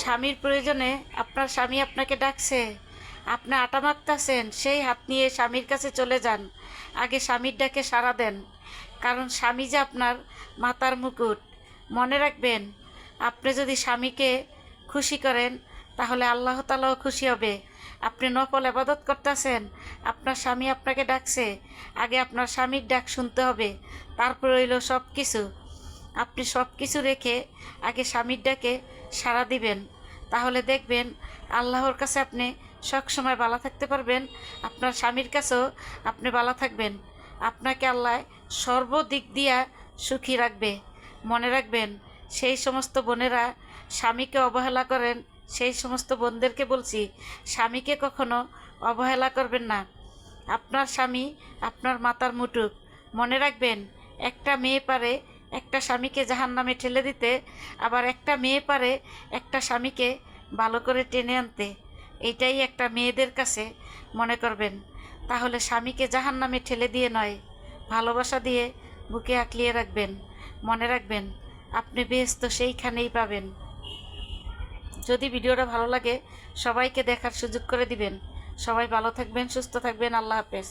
স্বামীর প্রয়োজনে আপনার স্বামী আপনাকে ডাকছে, আপনি আটা মাখতেছেন, সেই হাত নিয়ে স্বামীর কাছে চলে যান, আগে স্বামীর ডাকে সাড়া দেন। কারণ স্বামী যে আপনার মাথার মুকুট। মনে রাখবেন, আপনি যদি স্বামীকে খুশি করেন তাহলে আল্লাহ তাআলাও খুশি হবে। আপনি নফল ইবাদত করতেছেন, আপনার স্বামী আপনাকে ডাকছে, আগে আপনার স্বামীর ডাক শুনতে হবে, তারপর হইল সব কিছু। আপনি সব কিছু রেখে আগে স্বামীর ডাকে সাড়া দিবেন, তাহলে দেখবেন আল্লাহর কাছে আপনি সবসময় ভালো থাকতে পারবেন, আপনার স্বামীর কাছেও আপনি ভালো থাকবেন। আপনাকে আল্লাহ সর্বদিক দিয়া সুখী রাখবে। মনে রাখবেন, সেই সমস্ত বোনেরা স্বামীকে অবহেলা করেন, সেই সমস্ত বোনদেরকে বলছি, স্বামীকে কখনো অবহেলা করবেন না। আপনার স্বামী আপনার মাথার মুঠোক। মনে রাখবেন, একটা মেয়ে পারে একটা স্বামীকে জাহান্নামে ঠেলে দিতে, আবার একটা মেয়ে পারে একটা স্বামীকে ভালো করে টেনে আনতে। এইটাই একটা মেয়েদের কাছে মনে করবেন। তাহলে স্বামীকে জাহান্নামে ঠেলে দিয়ে নয়, ভালোবাসা দিয়ে বুকে আঁকলিয়ে রাখবেন। মনে রাখবেন, আপনি বেহেশত সেইখানেই পাবেন। যদি ভিডিওটা ভালো লাগে সবাইকে দেখার সুযোগ করে দিবেন। সবাই ভালো থাকবেন, সুস্থ থাকবেন। আল্লাহ হাফেজ।